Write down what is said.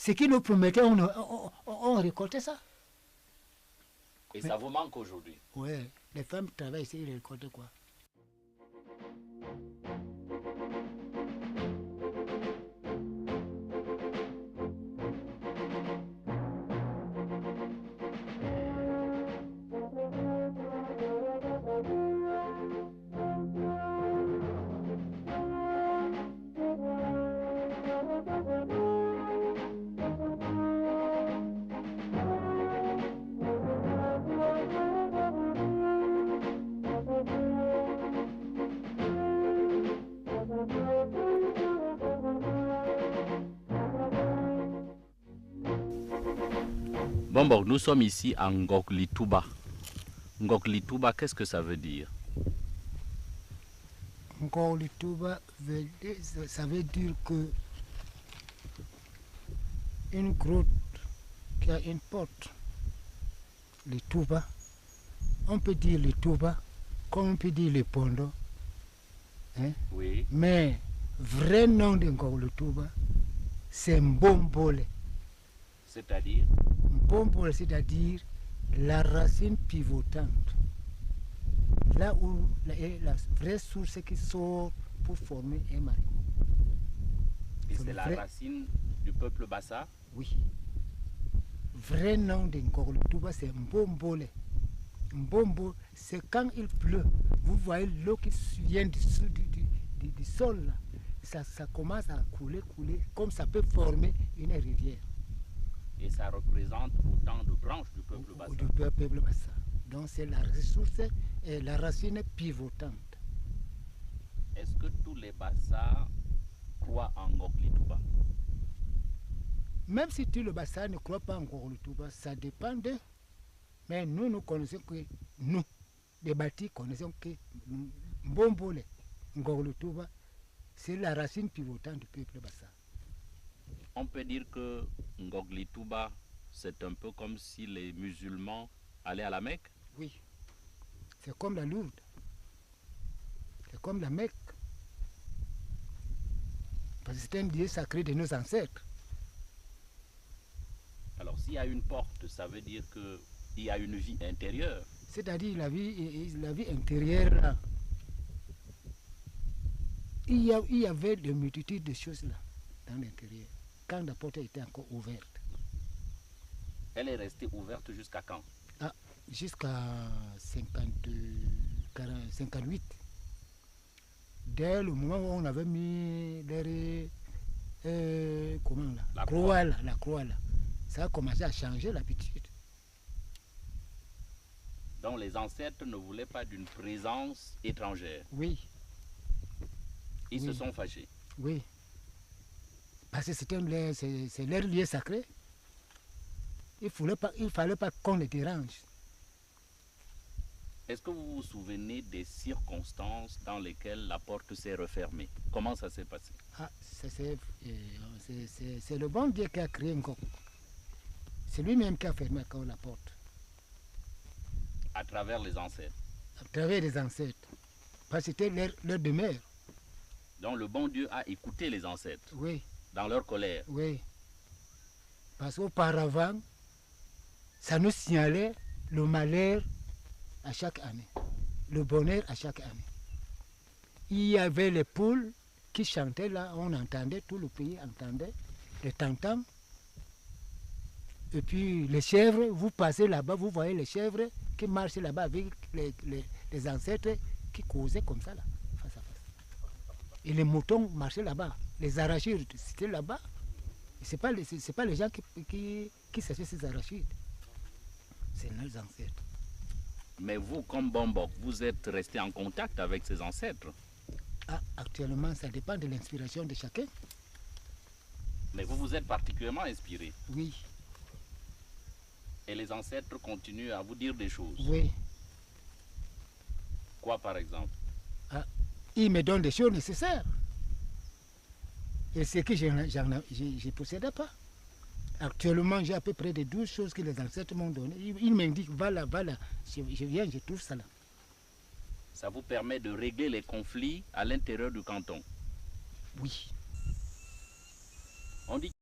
Ce qui nous promettait, on récoltait ça. Et ça vous manque aujourd'hui? Oui, les femmes travaillent ici, ils récoltent quoi? Bon, nous sommes ici à Ngoglitouba. Ngoglitouba, qu'est-ce que ça veut dire? Ngoglitouba, ça veut dire que une grotte qui a une porte, les Touba, on peut dire les Touba, comme on peut dire les Pondo. Hein? Oui. Mais vrai nom de Ngoglitouba, c'est Mbombole. C'est-à-dire? Mbombole, c'est-à-dire la racine pivotante. Là où la vraie source qui sort pour former un marigot. Et c'est la racine du peuple Bassa? Oui. Vrai nom de Ngoglitouba, c'est Mbombole. Mbombo, c'est quand il pleut. Vous voyez l'eau qui vient du sol, là. Ça commence à couler, comme ça peut former une rivière. Et ça représente autant de branches du peuple Bassa? Du peuple Bassa. Donc c'est la ressource et la racine pivotante. Est-ce que tous les Bassa croient en Ngoglitouba? Même si tout le Bassa ne croit pas en Ngoglitouba, ça dépend d'eux. Mais nous connaissons que, nous, les bâtis, connaissons que Mbombole, Ngoglitouba, c'est la racine pivotante du peuple Bassa. On peut dire que Ngoglitouba, c'est un peu comme si les musulmans allaient à la Mecque? Oui. C'est comme la Lourdes. C'est comme la Mecque. Parce que c'est un lieu sacré de nos ancêtres. Alors s'il y a une porte, ça veut dire qu'il y a une vie intérieure. C'est-à-dire la vie intérieure, là. Il y avait de multitudes de choses là, dans l'intérieur, quand la porte était encore ouverte. Elle est restée ouverte jusqu'à quand? Ah, jusqu'à 58. Dès le moment où on avait mis la croix là, ça a commencé à changer l'habitude. Donc les ancêtres ne voulaient pas d'une présence étrangère? Oui. Ils se sont fâchés? Oui. Parce que c'est leur lieu sacré. Il ne fallait pas qu'on les dérange. Est-ce que vous vous souvenez des circonstances dans lesquelles la porte s'est refermée? Comment ça s'est passé? Ah, c'est le bon Dieu qui a créé Ngok. C'est lui-même qui a fermé la porte. À travers les ancêtres? À travers les ancêtres. Parce que c'était leur demeure. Donc le bon Dieu a écouté les ancêtres? Oui. Dans leur colère? Oui. Parce qu'auparavant, ça nous signalait le malheur à chaque année, le bonheur à chaque année. Il y avait les poules qui chantaient là, on entendait, tout le pays entendait, les tam-tams. Et puis les chèvres, vous passez là-bas, vous voyez les chèvres qui marchaient là-bas avec les ancêtres qui causaient comme ça, là, face à face. Et les moutons marchaient là-bas, les arachides, c'était là-bas. Ce n'est pas les gens qui cherchaient ces arachides, c'est nos ancêtres. Mais vous, comme Bombok, vous êtes resté en contact avec ces ancêtres? Ah, actuellement, ça dépend de l'inspiration de chacun. Mais vous vous êtes particulièrement inspiré? Oui. Et les ancêtres continuent à vous dire des choses? Oui. Quoi par exemple? Ah, ils me donnent des choses nécessaires. Et ce que je ne possédais pas. Actuellement, j'ai à peu près de 12 choses que les ancêtres m'ont données. Ils m'indiquent, voilà, je viens, je trouve ça là. Ça vous permet de régler les conflits à l'intérieur du canton? Oui. On dit